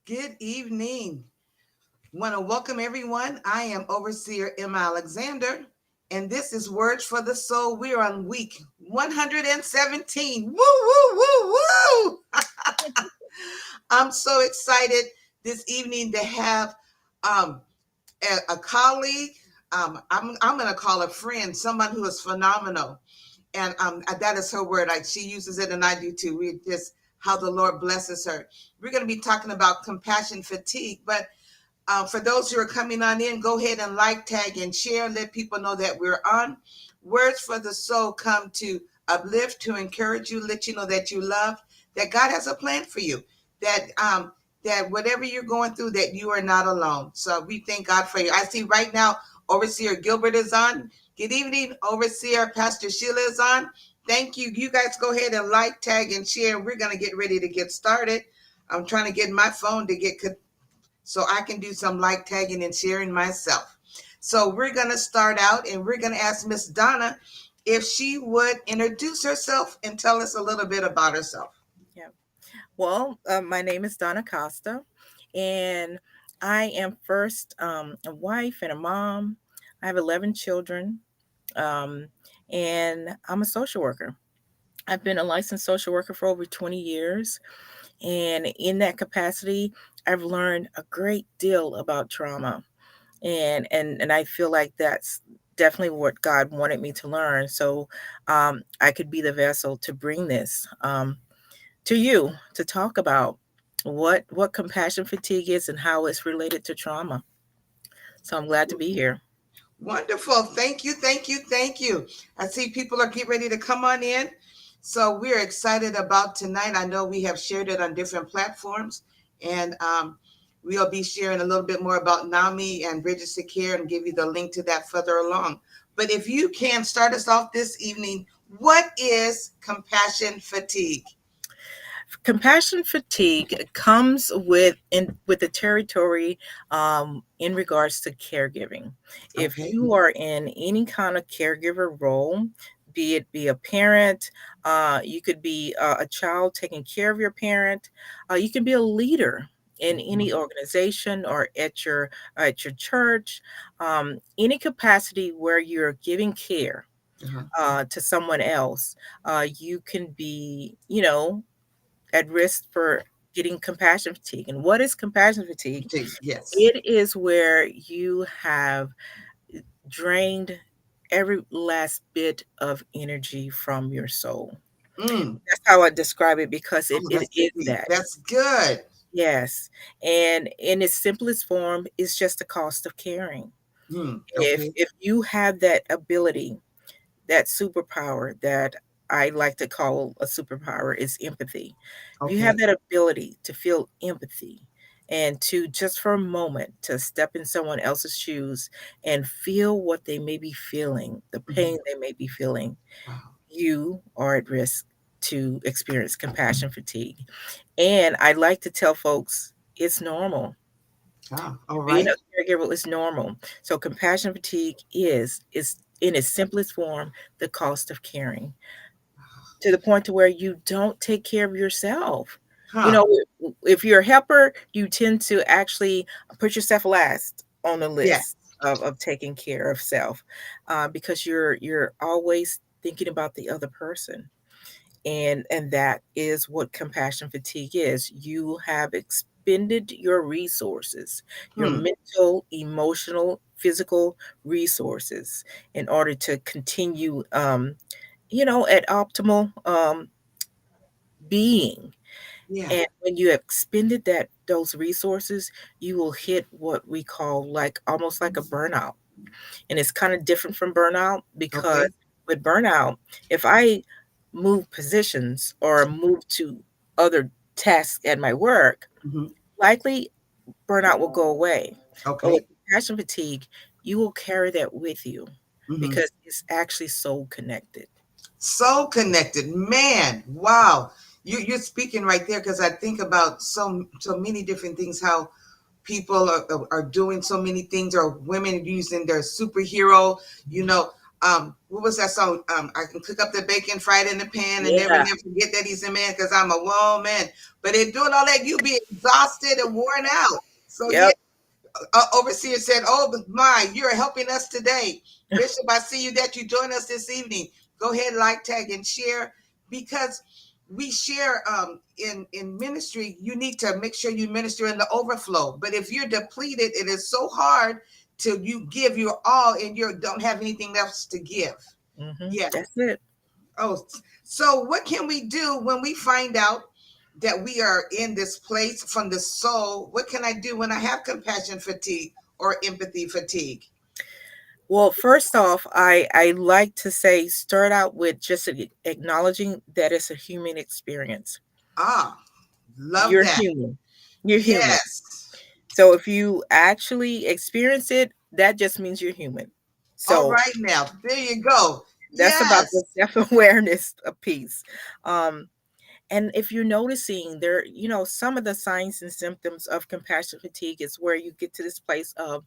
Good evening. Want to welcome everyone. I am Overseer Emma Alexander, and this is Words for the Soul. We're on week 117. Woo, woo, woo, woo. I'm so excited this evening to have um, a colleague. I'm going to call a friend, someone who is phenomenal. And that is her word. She uses it, and I do too. We just how the Lord blesses her. We're going to be talking about compassion fatigue, but for those who are coming on in, go ahead and like, tag, and share. Let people know that we're on. Words for the soul come to uplift, to encourage you, let you know that you love, that God has a plan for you, that whatever you're going through, that you are not alone. So we thank God for you. I see right now Overseer Gilbert is on. Good evening, Overseer Pastor Sheila is on. Thank you. You guys go ahead and like, tag, and share. We're going to get ready to get started. I'm trying to get my phone to get so I can do some like tagging and sharing myself. So we're going to start out and we're going to ask Miss Donna if she would introduce herself and tell us a little bit about herself. Yeah. Well, my name is Donna Costa, and I am first a wife and a mom. I have 11 children, um, and I'm a social worker. I've been a licensed social worker for over 20 years, and in that capacity, I've learned a great deal about trauma, and I feel like that's definitely what God wanted me to learn, so I could be the vessel to bring this. To you to talk about what compassion fatigue is and how it's related to trauma. So I'm glad to be here. Wonderful. Thank you. Thank you. Thank you. I see people are getting ready to come on in. So we're excited about tonight. I know we have shared it on different platforms, and we'll be sharing a little bit more about NAMI and Bridges to Care and give you the link to that further along. But if you can start us off this evening, what is compassion fatigue? Compassion fatigue comes with the territory in regards to caregiving. If Okay. you are in any kind of caregiver role, be it be a parent, you could be a child taking care of your parent, you can be a leader in any organization or at your church, any capacity where you're giving care Uh-huh. to someone else, you can be, at risk for getting compassion fatigue. And what is compassion fatigue? Fatigue. Yes. It is where you have drained every last bit of energy from your soul. Mm. That's how I describe it because Oh, it that's is deep. that. That's good. Yes. And in its simplest form, it's just the cost of caring. Mm. If Okay. if you have that ability, that superpower that I like to call a superpower is empathy. If you have Okay. that ability to feel empathy and to just for a moment to step in someone else's shoes and feel what they may be feeling, the Mhm. pain they may be feeling, Wow. you are at risk to experience compassion fatigue. And I like to tell folks it's normal. Ah, all Being right. a caregiver is normal. So compassion fatigue is in its simplest form the cost of caring to the point to where you don't take care of yourself. You Huh. know, if you're a helper, you tend to actually put yourself last on the Yeah. list of taking care of self, because you're always thinking about the other person, and that is what compassion fatigue is. You have expended your resources, your Hmm. mental, emotional, physical resources in order to continue at optimal being. Yeah. And when you have expended those resources, you will hit what we call like almost like a burnout. And it's kind of different from burnout because Okay. with burnout, if I move positions or move to other tasks at my work, Hmm. likely burnout will go away. But with Okay. compassion fatigue, you will carry that with you Hmm. because it's actually so connected. So connected, man. Wow. You're speaking right there because I think about so many different things. How people are doing so many things, or women using their superhero. You know, What was that song? I can cook up the bacon, fry it in the pan, and never, Yeah. never forget that he's a man because I'm a woman. But in doing all that, you be exhausted and worn out. So yeah, Yep. overseer said, "Oh my, you're helping us today, Bishop. I see you that you join us this evening. Go ahead, like, tag, and share because we share in ministry. You need to make sure you minister in the overflow. But if you're depleted, it is so hard till you give your all and you don't have anything else to give. Yeah. That's it. Oh, so what can we do when we find out that we are in this place from the soul? What can I do when I have compassion fatigue or empathy fatigue? Well, first off, I like to say start out with just acknowledging that it's a human experience. Ah, love You're that. human. You're human. Yes. So if you actually experience it, that just means you're human. All So right, now there you go. that's about the Yes. self-awareness piece. Um, and if you're noticing there, some of the signs and symptoms of compassion fatigue is where you get to this place of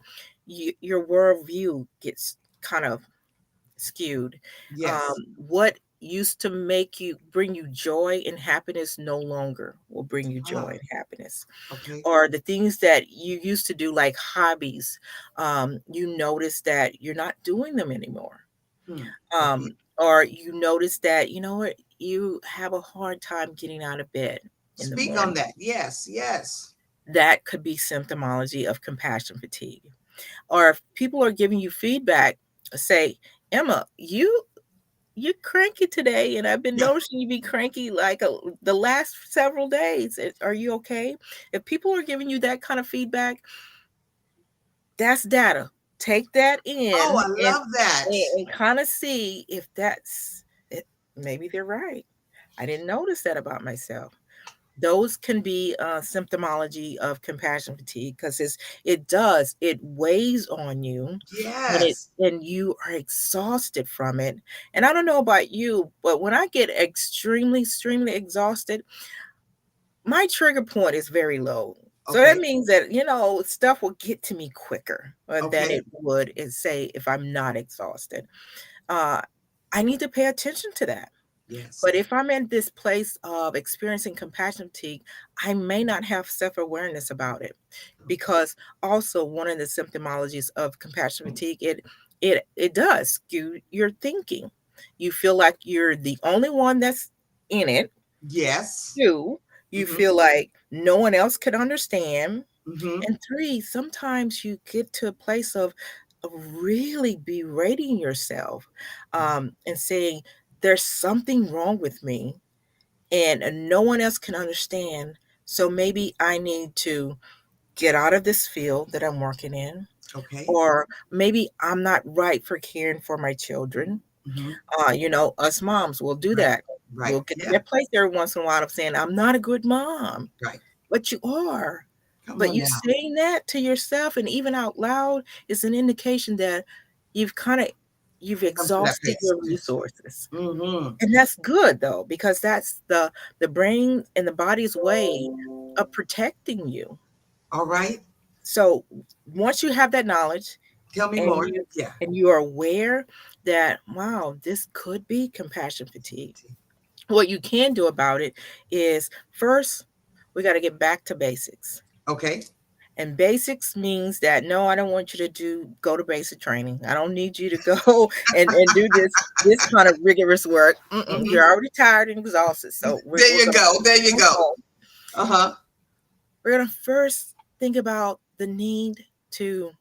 your worldview gets kind of skewed. Yes. What used to bring you joy and happiness no longer will bring you joy Ah, and happiness. okay. Or the things that you used to do, like hobbies, you notice that you're not doing them anymore. Okay. Or you notice that, you know what, you have a hard time getting out of bed in the Speak on morning. that. Yes. Yes. That could be symptomology of compassion fatigue. Or if people are giving you feedback, say, Emma, you're cranky today, and I've been Yeah. noticing you be cranky like the last several days. Are you okay? If people are giving you that kind of feedback, that's data. Take that Oh, in I and love that. kind of see if that's it. Maybe they're right. I didn't notice that about myself. Those can be symptomology of compassion fatigue because it weighs on you, and Yes. you are exhausted from it. And I don't know about you, but when I get extremely exhausted, my trigger point is very low. So that Okay. means that, stuff will get to me quicker than Okay. it would say if I'm not exhausted. Uh, I need to pay attention to that. Yes. But if I'm in this place of experiencing compassion fatigue, I may not have self-awareness about it, because also one of the symptomologies of compassion fatigue, it does skew your thinking. You feel like you're the only one that's in it. Yes. 2, you Mm-hmm. feel like no one else could understand. Mm-hmm. And 3, sometimes you get to a place of really berating yourself, and saying, "There's something wrong with me, and no one else can understand. So maybe I need to get out of this field that I'm working in, Okay. or maybe I'm not right for caring for my children." Mm-hmm. Us moms will do Right. that. Right. We'll get to Yeah. that place every once in a while of saying, "I'm not a good mom," Right. but you are. Come But on you now. saying that to yourself and even out loud is an indication that you've kind of you've Come to that exhausted place. your resources. Mm-hmm. And that's good though, because that's the brain and the body's way of protecting you. All right. So once you have that knowledge, Tell me and more. you Yeah. are aware that, wow, this could be compassion fatigue. What you can do about it is, first, we got to get back to basics. Okay. And basics means that, no, I don't want you to go to basic training. I don't need you to go and do this kind of rigorous work. Mm-hmm. You're already tired and exhausted. So we're, There we're you gonna go. There you go go. home. Uh-huh. We're gonna first think about the need to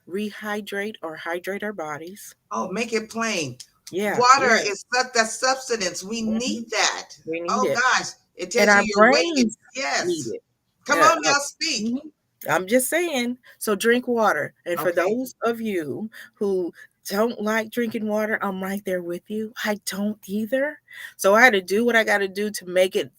rehydrate or hydrate our bodies. Oh, make it plain. Yeah, Water yeah. is such that substance. We Mhm. need that. We need Oh it. gosh. It And tells you our you're weighted. brains need Yes. it. Come Uh, on uh, now, speak. mhm. I'm just saying. So drink water. And for Okay. those of you who don't like drinking water, I'm right there with you. I don't either. So I had to do what I got to do to make it.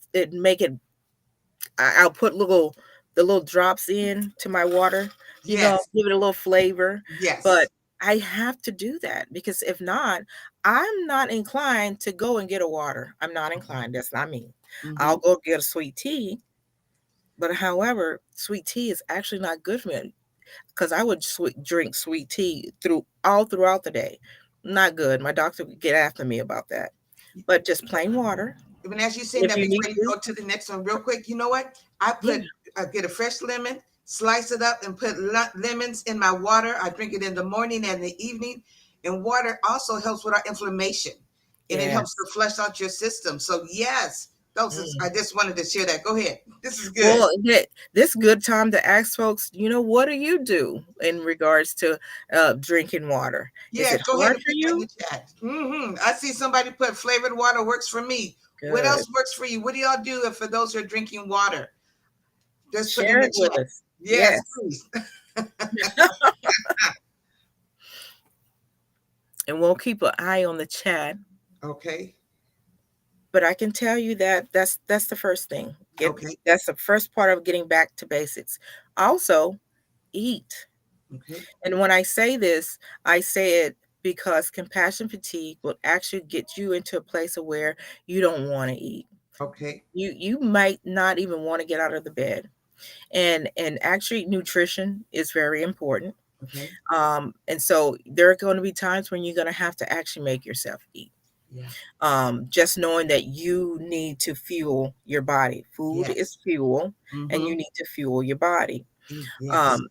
I'll put the little drops in to my water, Yes. give it a little flavor. But Yes. I have to do that, because if not, I'm not inclined to go and get a water. I'm not Okay. inclined. That's not me. Mm-hmm. I'll go get a sweet tea. But however, sweet tea is actually not good for me, because I would drink sweet tea throughout the day. not good. My doctor would get after me about that. But just plain water Even as you're saying if that, you need before you to. go to the next one, real quick, you know what? Yeah. I get a fresh lemon, slice it up, and put lemons in my water. I drink it in the morning and the evening. And water also helps with our inflammation, and it helps to Yes. flush out your system. So yes, those is. I Mm. just wanted to share that. Go ahead. This is good. Well, this good time to ask folks, what do you do in regards to drinking water? Is Yes, it go ahead hard and for put that in you? the chat. I see somebody put flavored water works for me. What Good. else works for you? What do y'all do if for those who are drinking water? Just put in Share the it with chat. us. Yes, Yes. please. And we'll keep an eye on the chat. Okay. But I can tell you that that's the first thing. Okay. That's the first part of getting back to basics. Also, eat. Okay. And when I say this, I say it because compassion fatigue will actually get you into a place of where you don't want to eat. Okay. You might not even want to get out of the bed. And actually nutrition is very important. Okay. And so there are going to be times when you're going to have to actually make yourself eat. Yeah. Just knowing that you need to fuel your body. Food is Yes. fuel, and you Mm-hmm. need to fuel your body. Yes. Um,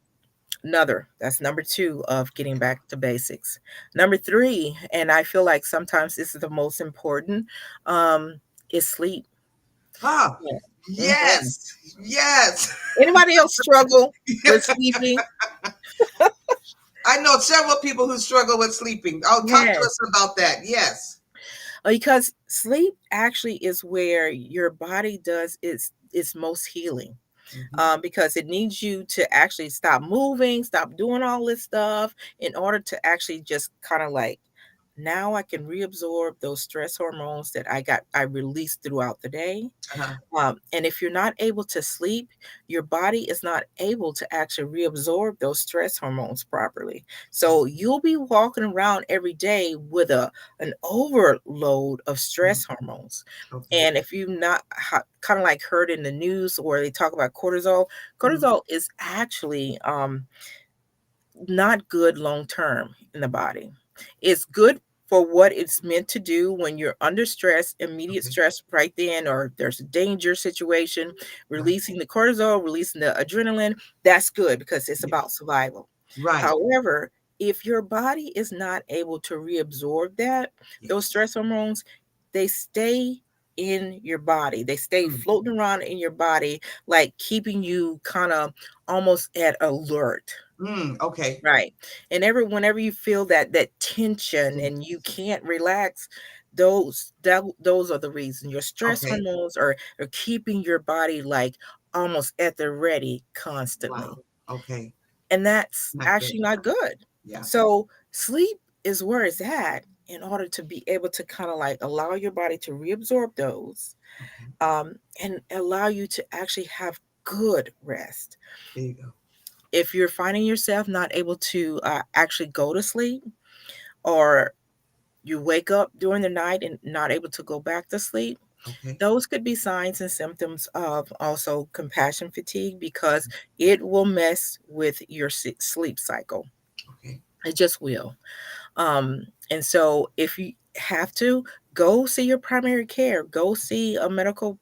that's number two of getting back to basics. Number three, and I feel like sometimes this is the most important, is sleep. Ah, Yeah. Mhm. yes. Yes. Anybody else struggle with sleeping? I know several people who struggle with sleeping. Oh, talk to Yes. us about that. Yes. Because sleep actually is where your body does its most healing. Mm-hmm. Because it needs you to actually stop moving, stop doing all this stuff in order to actually just kind of like, now I can reabsorb those stress hormones that I released throughout the day. Uh-huh. And if you're not able to sleep, your body is not able to actually reabsorb those stress hormones properly. So you'll be walking around every day with an overload of Mhm. stress hormones. Okay. And if you've not kind of like heard in the news where they talk about cortisol, Mhm. cortisol is actually not good long term in the body. It's good for what it's meant to do when you're under stress, immediate Okay. stress right then, or there's a danger situation, Right. releasing the cortisol, releasing the adrenaline. That's good because it's Yeah. about survival. Right. However, if your body is not able to reabsorb those Yes. stress hormones, they stay in your body. They stay Mm. floating around in your body, like keeping you kind of almost at alert. Okay. Right. And whenever you feel that tension Yes. and you can't relax, those are the reasons. Your stress Okay. hormones are keeping your body like almost at the ready Wow. constantly. Okay. And that's Not good. actually not good. Yeah. So sleep is where it's at in order to be able to kind of like allow your body to reabsorb those, Okay. and allow you to actually have good rest. There you go. If you're finding yourself not able to actually go to sleep, or you wake up during the night and not able to go back to sleep, Okay. those could be signs and symptoms of also compassion fatigue, because it will mess with your sleep cycle. Okay. It just will. And so if you have to, go see your primary care, go see a medical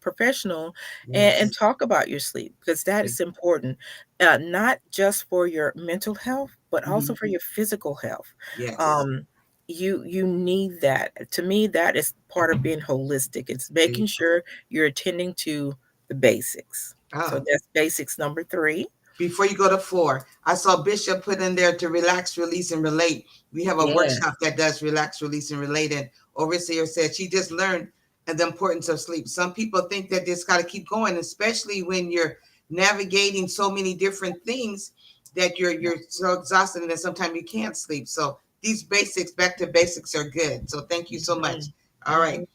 professional, and Yes. talk about your sleep, because that Okay. is important, not just for your mental health, but also Mhm. for your physical health. Yes. Um, you need that. To me, that is part of being holistic. It's There you making go. sure you're attending to the basics. So Ah, that's basics number three. before you go to four, I saw Bishop put in there to relax, release, and relate. We have a Yeah. workshop that does relax, release, and relate. And Overseer said she just learned the importance of sleep. Some people think that this got to keep going, especially when you're navigating so many different things that you're so exhausted and that sometimes you can't sleep. So these basics, back to basics, are good. So thank you so much. Mhm. All right, Mhm.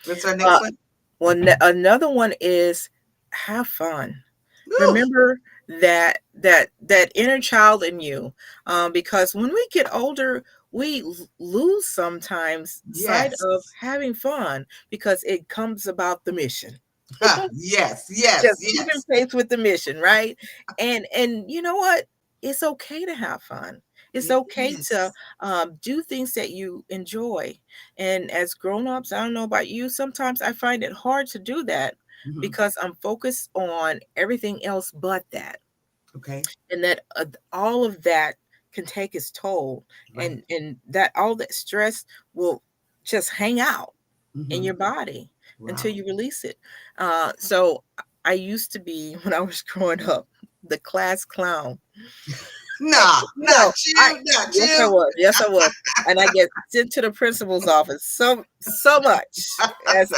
what's our next Uh, one? Well, another one is have fun. Woo! Remember that inner child in you, because when we get older, we lose sometimes sight Yes. of having fun because it comes about the mission. Yes, yes, Just keeping yes. pace with the mission, right? And you know what? It's okay to have fun. It's It okay to is. do things that you enjoy. And as grown-ups, I don't know about you, sometimes I find it hard to do that Mhm. because I'm focused on everything else but that. Okay. And that all of that can take its toll, Right. and that all that stress will just hang out in Hmm. your body until Wow. you release it. So I used to be when I was growing up the class clown. Eh, Nah, you know, not I you, not yes, I you. was. Yes, I was. And I get sent to the principal's office so much as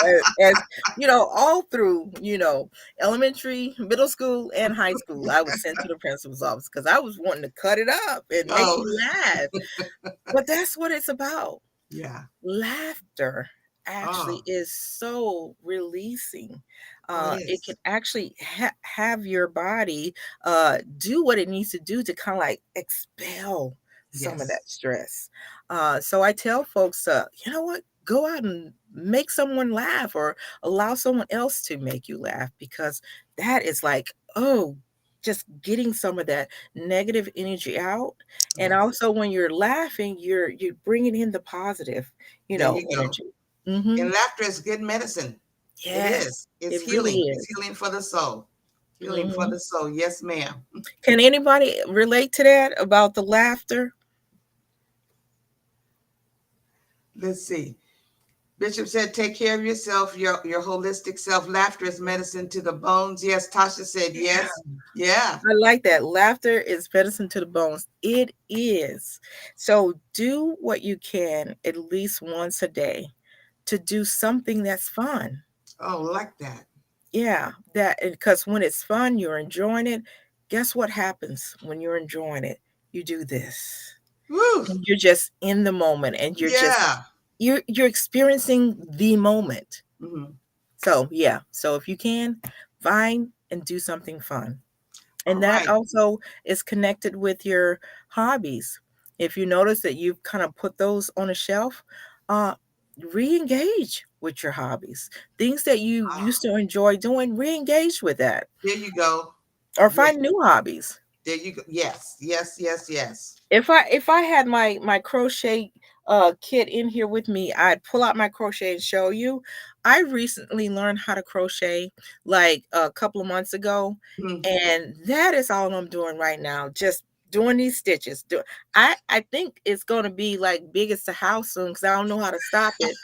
all through, elementary, middle school, and high school. I was sent to the principal's office because I was wanting to cut it up and make Oh, you laugh. But that's what it's about. yeah. Laughter actually Oh, is so releasing. oh, it It can is. actually have your body do what it needs to do to kind of like expel some of that Yes. stress. So I tell folks, you know what? Go out and make someone laugh or allow someone else to make you laugh because that is like, oh, just getting some of that negative energy out. And Yes. also when you're laughing, you're bringing in the positive, There you go. energy. Mhm. And laughter is good medicine. It Yes, is. It's it really healing. It's is. healing for the soul. Healing for Mhm. the soul. Yes, ma'am. Can anybody relate to that about the laughter? Let's see. Bishop said, take care of yourself, your holistic self. Laughter is medicine to the bones. Yes. Tasha said, Yeah. yes. Yeah. I like that. Laughter is medicine to the bones. It is. So do what you can at least once a day to do something that's fun. Oh, like that. Yeah, that because when it's fun, you're enjoying it. Guess what happens when you're enjoying it? You do this. Woo. And you're just in the moment and Yeah. you're experiencing the moment. Hmm. So, yeah. So if you can, find and do something fun. All And that right. also is connected with your hobbies. If you notice that you've kind of put those on a shelf, uh, re-engage with your hobbies. Things that you Ah, used to enjoy doing, re-engage with that. there you go. Or Yeah. find new hobbies. There you go. Yes. Yes. Yes. Yes. If I had my crochet kit in here with me, I'd pull out my crochet and show you. I recently learned how to crochet like a couple of months ago, Mhm. and that is all I'm doing right now. Just doing these stitches. I think it's going to be like big as the house soon because I don't know how to stop it.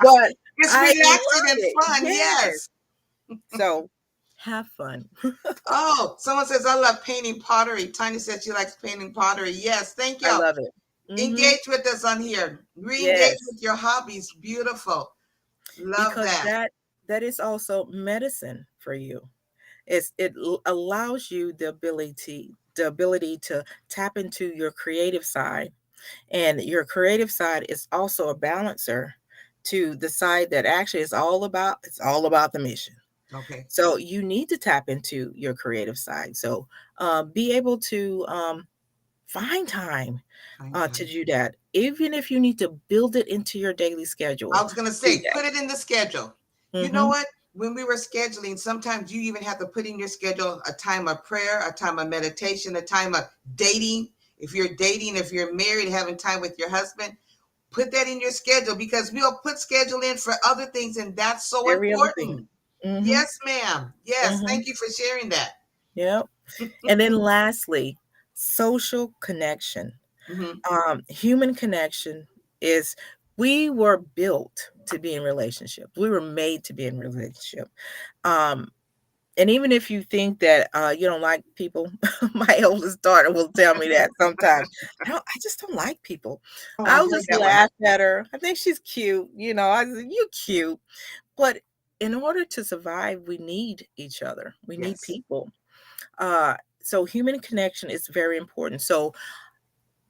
But It's I relaxing love and it. fun. Yes. Yes. So have fun. Oh, someone says, I love painting pottery. Tiny says she likes painting pottery. Yes. Thank I y'all. love it. Hmm. Engage with us on here. Re-engage Yes. with your hobbies. Beautiful. Love Because that. that is also medicine for you. Allows you the ability to tap into your creative side, and your creative side is also a balancer to the side that actually is all about the mission. Okay. So you need to tap into your creative side. So be able to find time Fine to time. do that, even if you need to build it into your daily I schedule. was going to Do say, put it in the schedule. that. You know Hmm. what? When we were scheduling, sometimes you even have to put in your schedule a time of prayer, a time of meditation, a time of dating. If you're dating, if you're married, having time with your husband, put that in your schedule because we'll put schedule in for other things, and that's so Every other thing. important. Mhm, Yes, ma'am. Yes. mhm, Thank you for sharing that. yep, and then lastly, social connection. Hmm. Human connection is we were built to be in relationship. We were made to be in relationship. Um, and even if you think that, you don't like people, my oldest daughter will tell me that sometimes. I just don't like people. Oh, I've I'll heard just that one. laugh at her. I think she's cute, I said, "You cute." But in order to survive, we need each other. We need Yes. people. So human connection is very important. So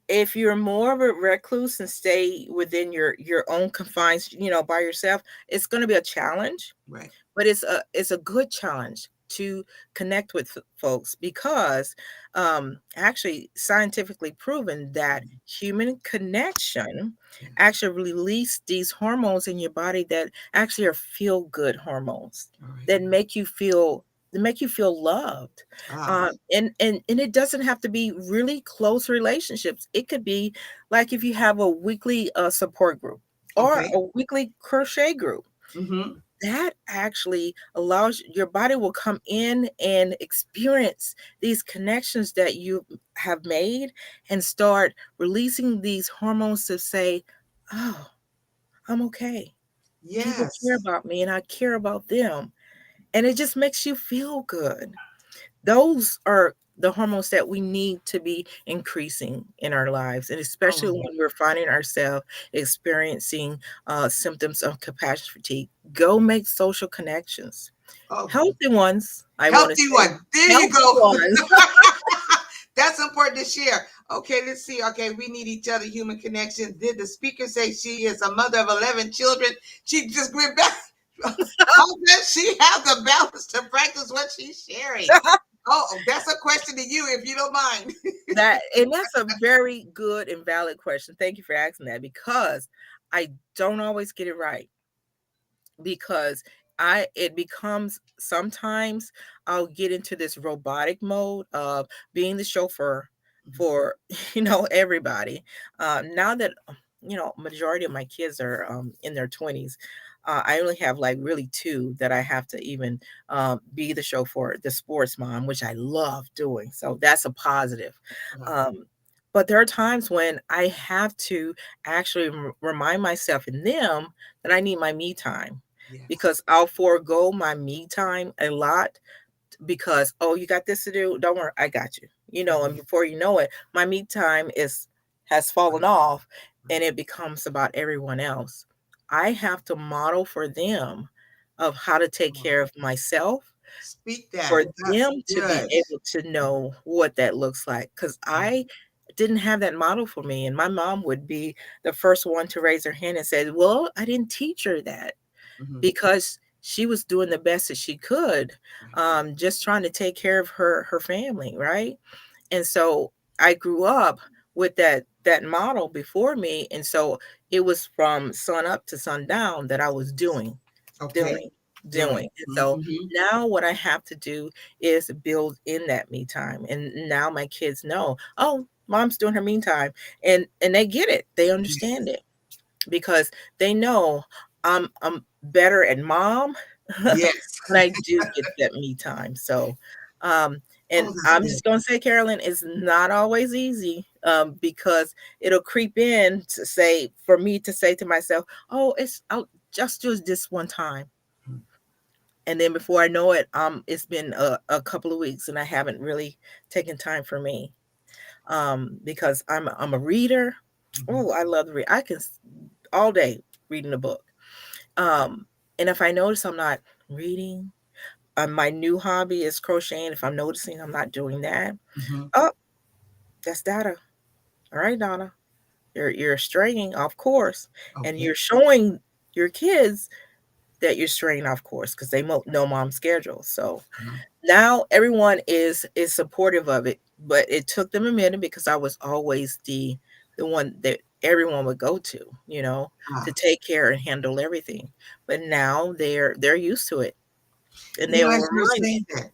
if you're more of a recluse and stay within your own confines, by yourself, it's going to be a challenge, Right. but it's a good challenge to connect with folks because actually scientifically proven that Mhm. human connection Yeah. actually release these hormones in your body that actually are feel good hormones All right. that make you feel make you feel loved. Ah, And it doesn't have to be really close relationships. It could be like if you have a weekly support group or okay. a weekly crochet group. Mm-hmm. That actually allows your body will come in and experience these connections that you have made and start releasing these hormones to say, oh, I'm okay. People care Yes. about me and I care about them. And it just makes you feel good. Those are the hormones that we need to be increasing in our lives, and especially Oh, when we're finding ourselves experiencing symptoms of compassion fatigue. Go make social connections, oh, healthy ones. I want to healthy say one. There you healthy go. ones. That's important to share. Okay, let's see. Okay, we need each other, human connection. Did the speaker say she is a mother of 11 children? She just went back. How does she have the balance to practice what she's sharing? Oh, that's a question to you, if you don't mind. That's a very good and valid question. Thank you for asking that because I don't always get it right. Because I it becomes sometimes I'll get into this robotic mode of being the chauffeur for everybody. Now that majority of my kids are in their 20s, I only have like really two that I have to even be the chauffeur, the sports mom, which I love doing. So that's a positive. Wow. Um, but there are times when I have to actually remind myself and them that I need my me time Yes. because I'll forego my me time a lot because, oh, you got this to do. Don't worry, I got you. And Mhm. before you know it, my me time has fallen off Right. and it becomes about everyone else. I have to model for them of how to take Oh, care of myself speak that. for That's them to be good. able to know what that looks like. Because Mhm. I didn't have that model for me. And my mom would be the first one to raise her hand and say, well, I didn't teach her that Mhm. because she was doing the best that she could, Right. just trying to take care of her family, right? And so I grew up with that model before me, and so it was from sun up to sundown that I was Okay. doing, Doing. doing. And so Mm-hmm. now what I have to do is build in that me time. And now my kids know, oh, mom's doing her me time, and they get it, they understand it because they know I'm better at mom, but Yes. I do get that me time. So, and Oh, that's I'm good. just gonna say, Carolyn, it's not always easy because it'll creep in to say for me to say to myself, "Oh, I'll just do this one time," and then before I know it, it's been a couple of weeks and I haven't really taken time for me because I'm a reader. Mhm. Oh, I love to read. I can all day reading a book. Um, and if I notice I'm not reading, my new hobby is crocheting. If I'm noticing I'm not doing that, Mhm. oh, that's data. All right, Donna, you're straying off course, and Okay. you're showing your kids that you're straying off course because they know mom's schedule. So Mhm. now everyone is supportive of it, but it took them a minute because I was always the one that everyone would go to Ah. take care and handle everything. But now they're used to it, and they will As you're remind me. saying that,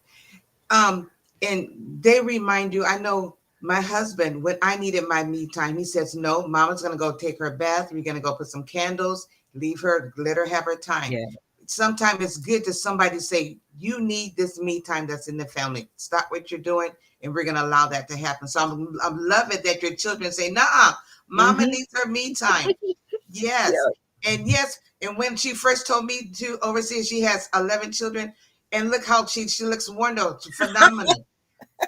um, and they remind you. I know my husband, when I needed my me time, he says, "No, Mama's gonna go take her bath. We're gonna go put some candles, leave her, let her have her time." Yeah. Sometimes it's good to somebody say, "You need this me time that's in the family. Stop what you're doing, and we're gonna allow that to happen." So I'm loving that your children say, "Nah, Mama Mhm. needs her me time." Yes. Yeah. And yes, and when she first told me to oversee, she has 11 children. And look how she looks wonderful, phenomenal.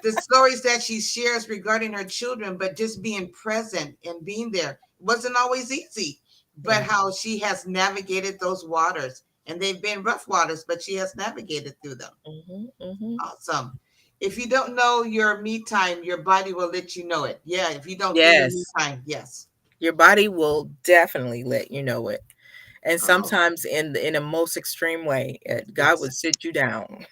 The stories that she shares regarding her children, but just being present and being there wasn't always easy. But Yeah. how she has navigated those waters, and they've been rough waters, but she has navigated through them. Mhm. Mhm. Awesome. If you don't know your me time, your body will let you know it. Yeah, if you don't do your me Yes. time, yes. Your body will definitely let you know it. And Oh, sometimes in a most extreme way, God yes. would sit you down.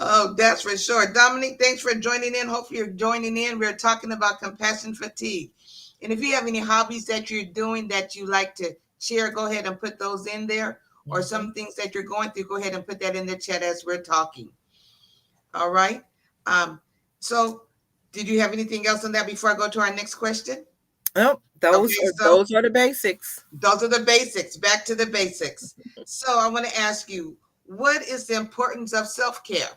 Oh, that's for sure. Dominic, thanks for joining in. Hopefully, you're joining in. We're talking about compassion fatigue. And if you have any hobbies that you're doing that you like to share, go ahead and put those in there. or Mhm. some things that you're going through, go ahead and put that in the chat as we're talking. All right. Um, so did you have anything else on that before I go to our next question? Oh, Okay, so those are the basics. those are the basics. Back to the basics. So I want to ask you, what is the importance of self-care?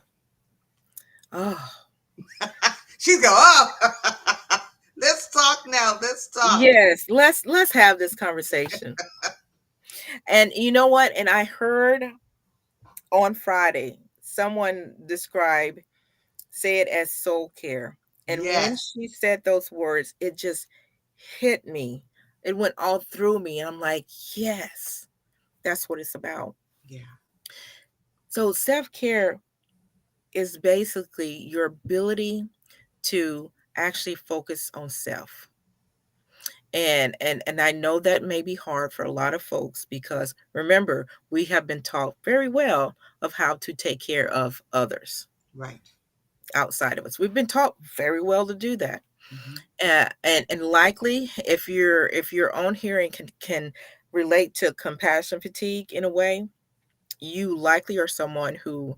Oh, She's going, oh, let's talk now. Let's talk. yes. Let's have this conversation. And you know what? And I heard on Friday someone say it as soul care. And when Yes. she said those words, it just hit me. It went all through me. And I'm like, yes, that's what it's about. Yeah. So self-care is basically your ability to actually focus on self. And I know that may be hard for a lot of folks because remember, we have been taught very well of how to take care of others Right. outside of us. We've been taught very well to do that. Mm-hmm. And likely if you're on here and can relate to compassion fatigue in a way, you likely are someone who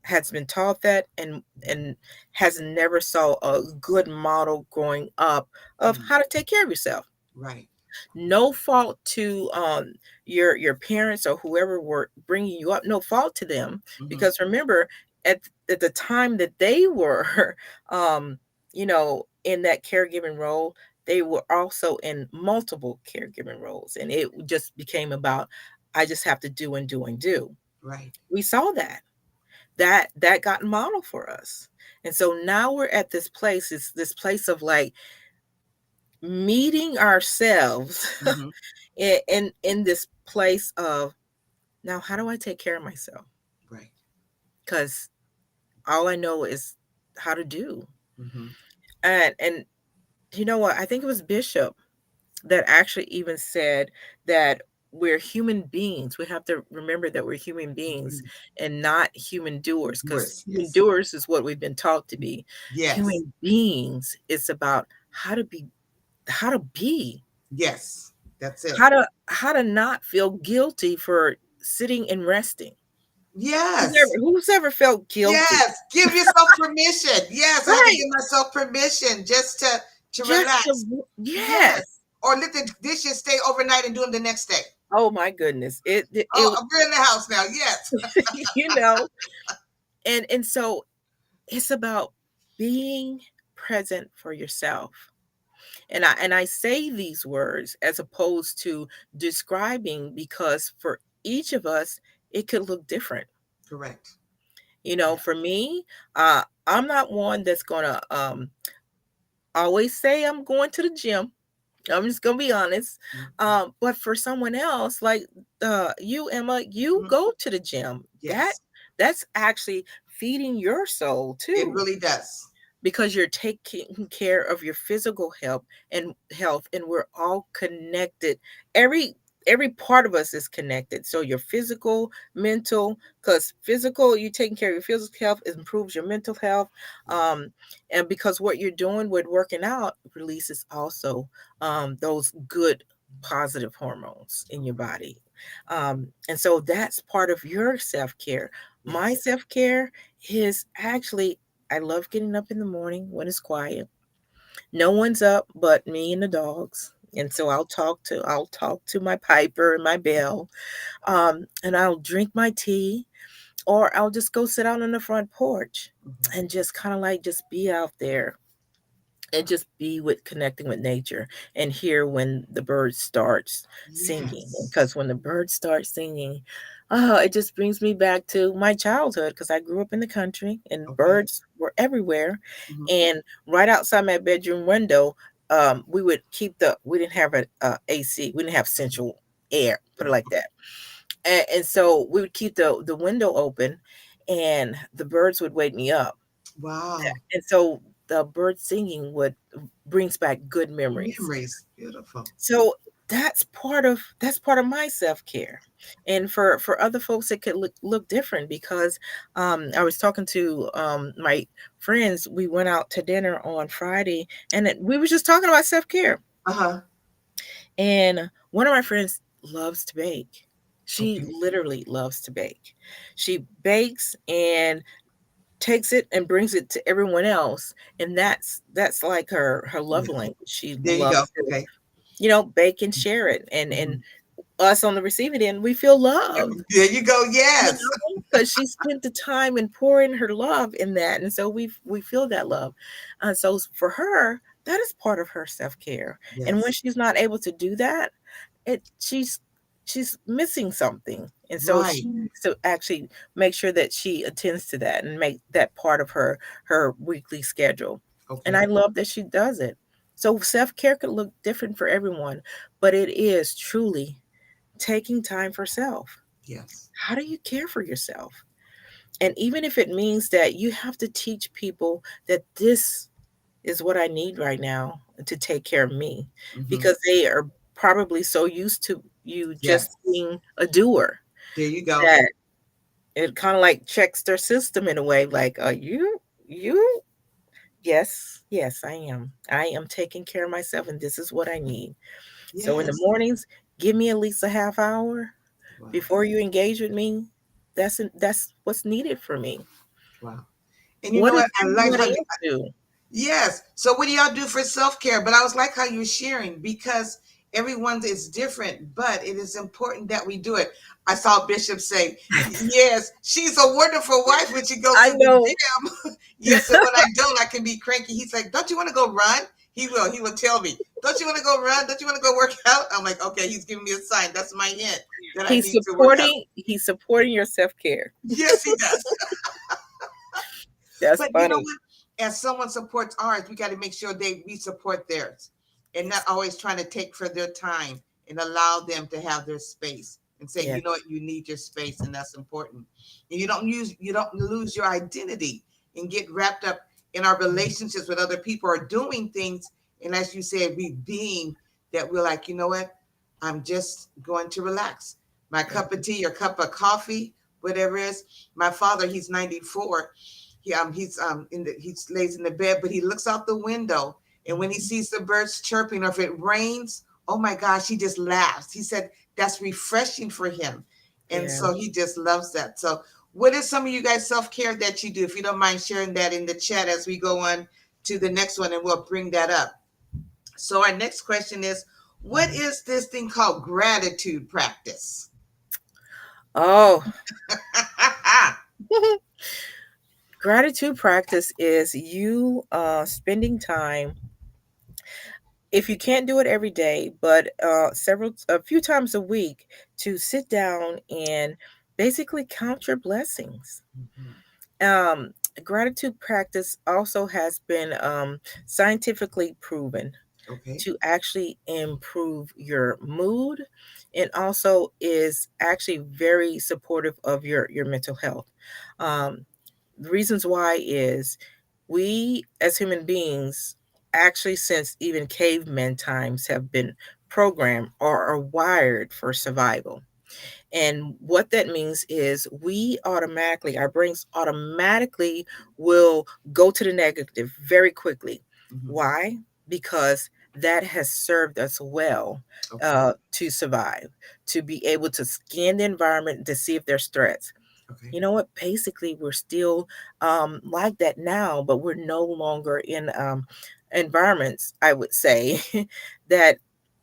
has been taught that and has never saw a good model growing up of how to take care of yourself. Right. No fault to your parents or whoever were bringing you up, no fault to them, Mm-hmm. because remember, at the time that they were um in that caregiving role, they were also in multiple caregiving roles, and it just became about, I just have to do and do and do. Right. We saw that got modeled for us. And so now we're at this place, it's this place of like meeting ourselves Mm-hmm. in this place of, now how do I take care of myself? Right. Because all I know is how to do. Mm-hmm. And you know what? I think it was Bishop that actually even said that we're human beings. We have to remember that we're human beings and not human doers, because Yours. human Yes. doers is what we've been taught to be. Yes. Human beings is about how to be, Yes. That's it. how to not feel guilty for sitting and resting. Who's Yes. ever, who's ever felt guilty? Yes. Give yourself permission. Yes. I have to Right. give myself permission just to Just relax. to, Yes. yes. Or let the dishes stay overnight and do them the next day. Oh my goodness. Oh, we're in the house now. Yes. you know, and so it's about being present for yourself. And I say these words as opposed to describing, because for each of us it could look different. Correct. For me, I'm not one that's gonna always say I'm going to the gym. I'm just gonna be honest. Mm-hmm. But for someone else, like you, Emma, you Mm-hmm. go to the gym. Yes. That's actually feeding your soul It too, really does. because you're taking care of your physical health, and we're all connected. Every part of us is connected. So your physical, mental, because physical, you taking care of your physical health, it improves your mental health. And because what you're doing with working out releases also those good positive hormones in your body. And so that's part of your self-care. My Yes. self-care is actually, I love getting up in the morning when it's quiet. No one's up but me and the dogs. And so I'll talk to my Piper and my Bell. And I'll drink my tea, or I'll just go sit out on the front porch Mm-hmm. and just kind of like just be out there and just be with connecting with nature and hear when the birds starts singing. Yes. Because when the birds start singing, it just brings me back to my childhood, because I grew up in the country and Okay. birds were everywhere. Mm-hmm. And right outside my bedroom window, we would keep we didn't have a AC, we didn't have central air, put it like that. And so we would keep the window open, and the birds would wake me up. Wow. And so the bird singing would brings back good memories. Memories. Beautiful. So that's part of my self-care. And for other folks it could look different, because I was talking to my friends. We went out to dinner on Friday, and we were just talking about self-care. Uh-huh. And one of my friends loves to bake. She Okay. literally loves to bake. She bakes and takes it and brings it to everyone else, and that's like her love Yeah. language. She There you go. loves to, Okay. bake and share it, and Mhm. us on the receiving end, we feel love, There you go. Yes. because she spent the time and pouring her love in that, and so we feel that love. So for her, that is part of her self-care, and when Yes. she's not able to do that, it she's missing something, and so Right. she needs to actually make sure that she attends to that and make that part of her weekly schedule. And I Okay. love that she does it. So self-care could look different for everyone, but it is truly taking time for self. Yes. How do you care for yourself? And even if it means that you have to teach people that this is what I need right now to take care of me, Hmm. because they are probably so used to you just Yes. being a doer There you go. that it kind of like checks their system in a way, like, you yes, yes, I am taking care of myself, and this is what I need. So in the Yes. mornings, give me at least a half hour Wow. before you engage with me. That's what's needed for me. Wow. And you What know does what? I like how everybody you, else do? yes. So what do y'all do for self-care? But I was like how you were sharing because everyone's is different, but it is important that we do it. I saw Bishop say, yes, she's a wonderful wife when she goes I to the know. gym. Yes, and when I don't, I can be cranky. He's like, don't you want to go run? He will. He will tell me, don't you want to go run? Don't you want to go work out? I'm like, okay, he's giving me a sign. That's my hint that I need to work out. He's supporting your self-care. Yes, he does. That's But you know funny. what? As someone supports ours, we got to make sure we support theirs and not always trying to take for their time and allow them to have their space and say, Yeah. you know what, you need your space and that's important. And you don't lose your identity and get wrapped up in our relationships with other people or doing things. And as you said, we being that we're like, you know what, I'm just going to relax. My Yeah. cup of tea or cup of coffee, whatever it is. My father, he's 94. He lays in the bed, but he looks out the window, and when he sees the birds chirping, or if it rains, oh my gosh, he just laughs. He said that's refreshing for him, and Yeah. so he just loves that. So, what is some of you guys self care that you do? If you don't mind sharing that in the chat as we go on to the next one, and we'll bring that up. So, our next question is, what is this thing called gratitude practice? Oh, gratitude practice is you spending time, if you can't do it every day, but a few times a week, to sit down and basically count your blessings. Mhm. Um, Gratitude practice also has been scientifically proven Okay. to actually improve your mood, and also is actually very supportive of your mental health. Um, the reasons why is, we as human beings, actually since even caveman times, have been programmed or are wired for survival. And what that means is, our brains automatically will go to the negative very quickly. Mhm. Why? Because that has served us well, Okay. to survive, to be able to scan the environment to see if there's threats. Okay. You know what? Basically, we're still like that now, but we're no longer in environments, I would say, that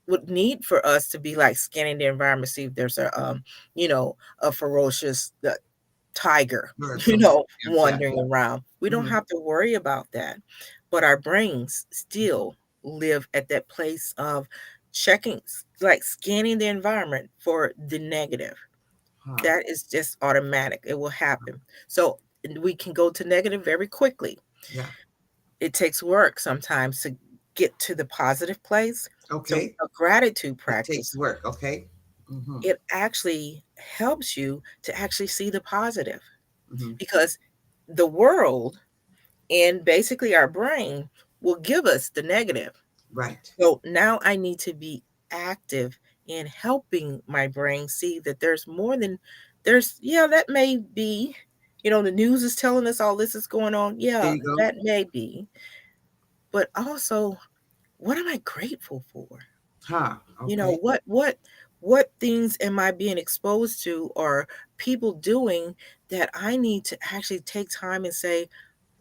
would need for us to be like scanning the environment, see if there's a ferocious tiger, Or some, yeah. wandering around. We don't Mhm. have to worry about that. But our brains still live at that place of checking, like scanning the environment for the negative. Huh. That is just automatic. It will happen. So we can go to negative very quickly. Yeah. It takes work sometimes to get to the positive place. So Okay. a gratitude It takes practice, work. Okay. Mm-hmm. it actually helps you to actually see the positive, Mm-hmm. because the world and basically our brain will give us the negative. Right. So now I need to be active in helping my brain see that there's more than yeah, that may be, the news is telling us all this is going on. There Yeah, you go. that may be. But also, what am I grateful for? Huh. You know, Okay. what things am I being exposed to or people doing that I need to actually take time and say,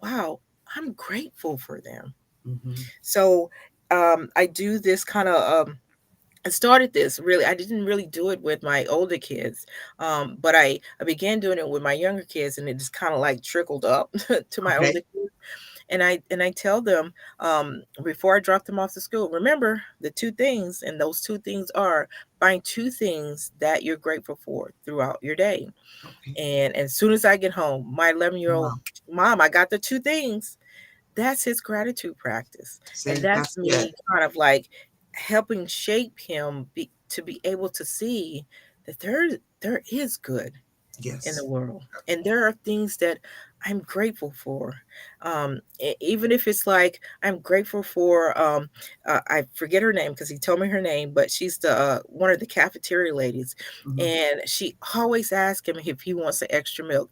wow, I'm grateful for them. Hmm. So I do this kind of I started this really. I didn't really do it with my older kids, but I began doing it with my younger kids, and it just kind of like trickled up to my older Okay. kids. And I tell them before I drop them off to school, remember the two things, and those two things are find two things that you're grateful for throughout your day. Okay. And as soon as I get home, my 11-year-old Wow. mom, I got the two things. That's his gratitude practice. And See, that's that's good. me kind of like helping shape him to be able to see that there is good in the Yes. world. And there are things that I'm grateful for. Even if it's like I'm grateful for I forget her name because he told me her name, but she's the one of the cafeteria ladies. Hmm. And she always asks him if he wants an extra milk.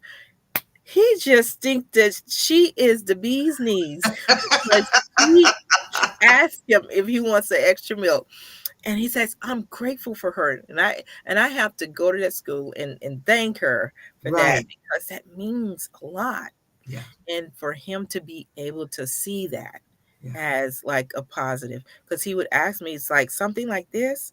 He just thinks that she is the bee's knees because he asked him if he wants the extra milk. And he says, I'm grateful for her. And I have to go to that school and thank her for that Right. because that means a lot. Yeah. And for him to be able to see that Yeah. as like a positive, because he would ask me, it's like something like this.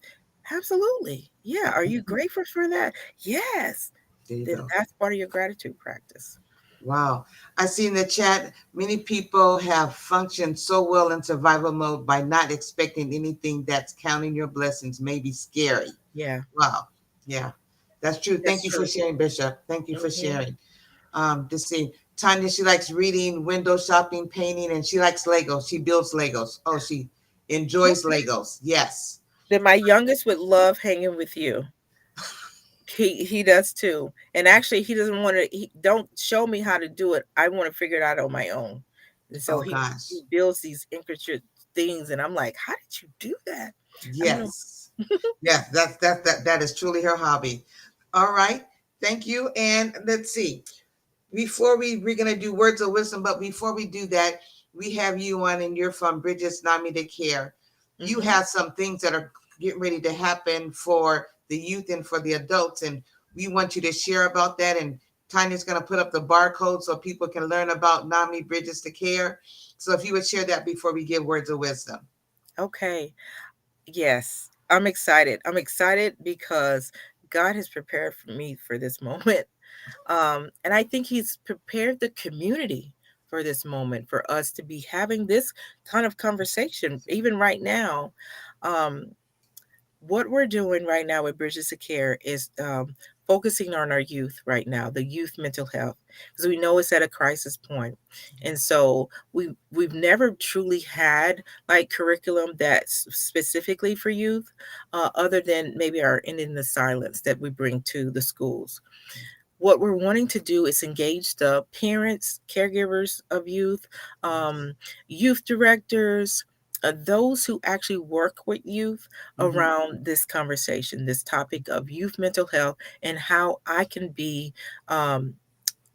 Absolutely. Yeah. Are you Mhm. grateful for that? Yes. There you Then go. that's part of your gratitude practice. Wow. I see in the chat, many people have functioned so well in survival mode by not expecting anything that's counting your blessings may be scary. Yeah, Wow. Yeah, that's true. Thank that's you for true. sharing, Bishop. Thank you for Hmm. sharing. To see Tanya, she likes reading, window shopping, painting, and she likes Legos. She builds Legos. Oh, she enjoys Okay. Legos. Yes. Then my youngest would love hanging with you. He does too. And actually he doesn't want to he don't show me how to do it. I want to figure it out on my own. And so Oh he gosh. builds these intricate things and I'm like, "How did you do that?" I don't know. Yes. Yes, that is truly her hobby. All right. Thank you. And let's see. Before we're gonna do words of wisdom, but before we do that, we have you on and you're from Bridges Nami to Care. You Mhm. have some things that are getting ready to happen for the youth and for the adults, and we want you to share about that. And Tanya's gonna put up the barcode so people can learn about Nami Bridges to Care. So if you would share that before we give words of wisdom. Okay. Yes. I'm excited. I'm excited because God has prepared for me for this moment. And I think he's prepared the community for this moment for us to be having this kind of conversation even right now. Um, what we're doing right now with Bridges of Care is focusing on our youth right now, the youth mental health, because we know it's at a crisis point. And so we've never truly had like curriculum that's specifically for youth, other than maybe our ending the silence that we bring to the schools. What we're wanting to do is engage the parents, caregivers of youth, um, youth directors, those who actually work with youth Mm-hmm. around this conversation, this topic of youth mental health, and how I can be um,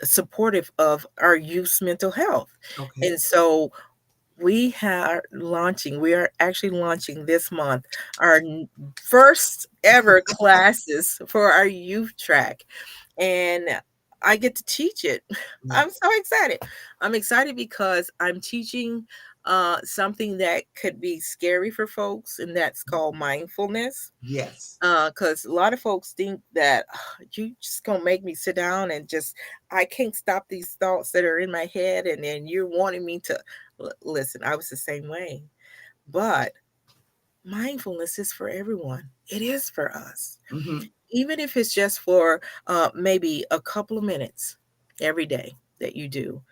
supportive of our youth's mental health. Okay. And so we are actually launching this month our first ever classes for our youth track, and I get to teach it. I'm Yes. so excited. I'm excited because I'm teaching something that could be scary for folks, and that's called mindfulness. Yes. Because a lot of folks think that you just gonna make me sit down and just I can't stop these thoughts that are in my head, and then you're wanting me to listen. I was the same way, but mindfulness is for everyone. It is for us, Mm-hmm. even if it's just for maybe a couple of minutes every day that you do.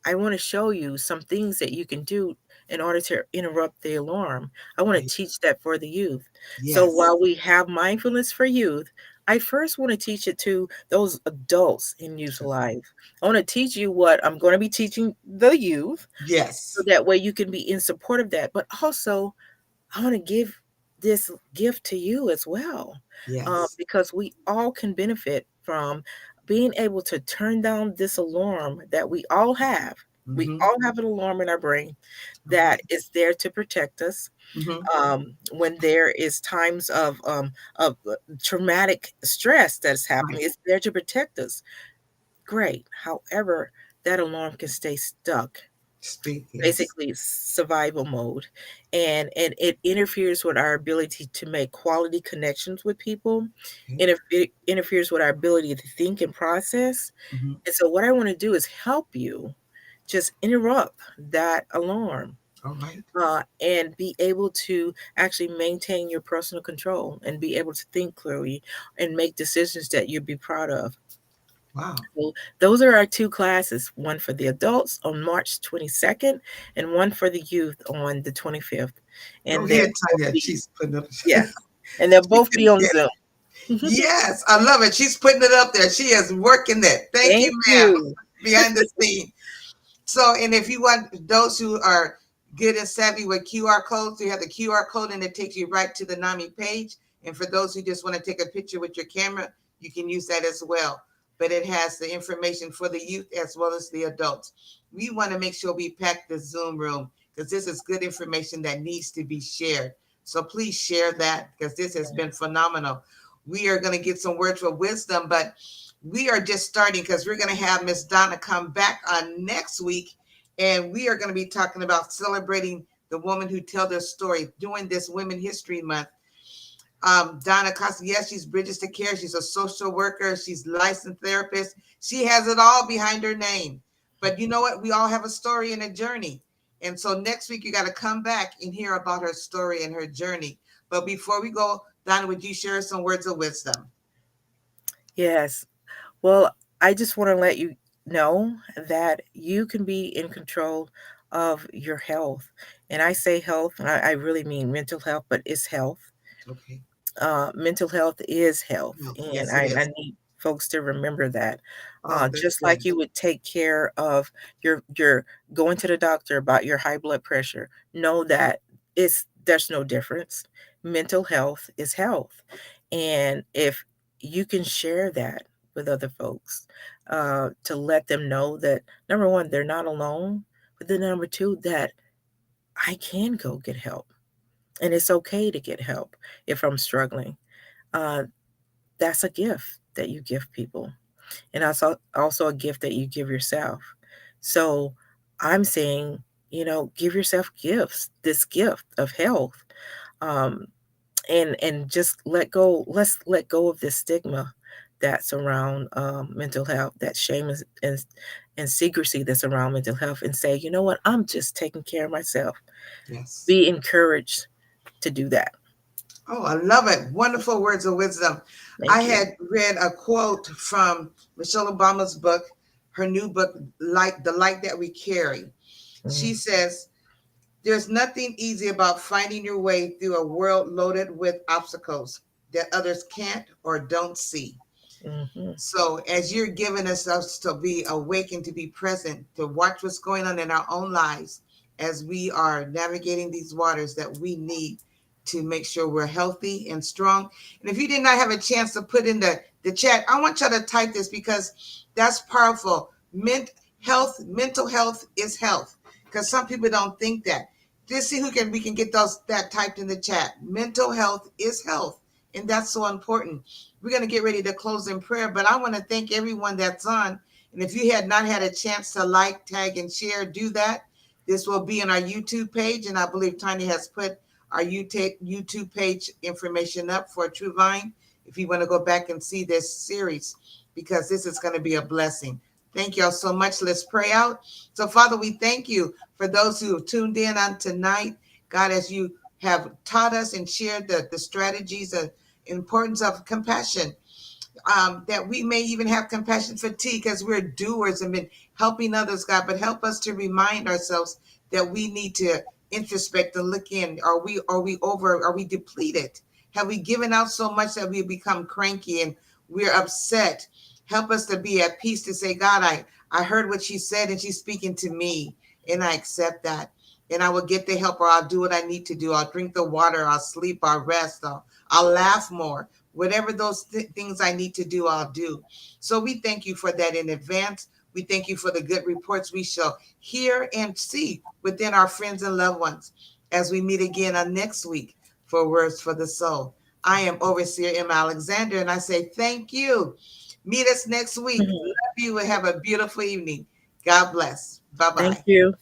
I want to show you some things that you can do in order to interrupt the alarm. I want to teach that for the youth. So Yes. while we have mindfulness for youth, I first want to teach it to those adults in youth Sure. life. I want to teach you what I'm going to be teaching the youth so Yes. that way you can be in support of that. But also, I want to give this gift to you as well, Yes. because we all can benefit from being able to turn down this alarm that we all have. We Mm-hmm. all have an alarm in our brain that is there to protect us. Mm-hmm. When there is times of traumatic stress that's Right. happening, it's there to protect us. Great. However, that alarm can stay stuck, Speak. Yes. basically survival mode, and it interferes with our ability to make quality connections with people, Okay. and it interferes with our ability to think and process. Mm-hmm. And so what I want to do is help you just interrupt that alarm, All right. and be able to actually maintain your personal control and be able to think clearly and make decisions that you'd be proud of. Wow. So those are our two classes, one for the adults on March 22nd and one for the youth on the 25th. Go And they'll ahead, both Tanya. be, She's putting up. yeah, and they'll She both can be on get it. Zoom. Yes, I love it. She's putting it up there. She is working that. Thank you, Thank ma'am. you. Behind the scene. So, and if you want those who are good and savvy with QR codes, you have the QR code and it takes you right to the NAMI page. And for those who just want to take a picture with your camera, you can use that as well. But it has the information for the youth as well as the adults. We want to make sure we pack the Zoom room because this is good information that needs to be shared. So please share that because this has been phenomenal. We are going to get some words of wisdom, but we are just starting because we're going to have Miss Donna come back on next week, and we are going to be talking about celebrating the woman who tell their story during this Women History Month. Donna Costa, yes, she's Bridges to Care. She's a social worker. She's licensed therapist. She has it all behind her name. But you know what? We all have a story and a journey. And so next week, you got to come back and hear about her story and her journey. But before we go, Donna, would you share some words of wisdom? Yes. Well, I just want to let you know that you can be in control of your health. And I say health, and I really mean mental health, but it's health. Okay. Mental health is health, No, and yes, it I is. need folks to remember that. Oh, that's Just good. like you would take care of your going to the doctor about your high blood pressure, know that there's no difference. Mental health is health, and if you can share that with other folks, to let them know that number one, they're not alone, but then number two, that I can go get help, and it's okay to get help if I'm struggling. Uh, that's a gift that you give people. And also a gift that you give yourself. So I'm saying, give yourself gifts, this gift of health. Um, and just let's let go of this stigma that's around mental health, that shame and secrecy that's around mental health, and say, you know what, I'm just taking care of myself. Yes. Be encouraged to do that. Oh, I love it. Wonderful words of wisdom. I Thank you. had read a quote from Michelle Obama's book, her new book, Light, The Light That We Carry. Mm-hmm. She says, there's nothing easy about finding your way through a world loaded with obstacles that others can't or don't see. Mm-hmm. So, as you're giving us to be awakened, to be present, to watch what's going on in our own lives as we are navigating these waters that we need to make sure we're healthy and strong. And if you did not have a chance to put in the chat, I want you to type this because that's powerful. Mental health is health. Because some people don't think that. Let's see who can we can get those that typed in the chat. Mental health is health. And that's so important. We're going to get ready to close in prayer, but I want to thank everyone that's on. And if you had not had a chance to like, tag, and share, do that. This will be on our YouTube page, and I believe Tanya has put our YouTube page information up for True Vine if you want to go back and see this series, because this is going to be a blessing. Thank y'all so much. Let's pray out. So, Father, we thank you for those who have tuned in on tonight. God, as you have taught us and shared the strategies and importance of compassion, that we may even have compassion fatigue because we're doers and been helping others, God, but help us to remind ourselves that we need to introspect and look in. Are we depleted? Have we given out so much that we become cranky and we're upset? Help us to be at peace to say, God, I heard what she said and she's speaking to me, and I accept that. And I will get the help, or I'll do what I need to do. I'll drink the water, I'll sleep, I'll rest, I'll laugh more. Whatever those things I need to do, I'll do. So we thank you for that in advance. We thank you for the good reports we shall hear and see within our friends and loved ones as we meet again on next week for Words for the Soul. I am Overseer Emma Alexander, and I say thank you. Meet us next week. Mhm. Love you and have a beautiful evening. God bless. Bye Thank bye. you.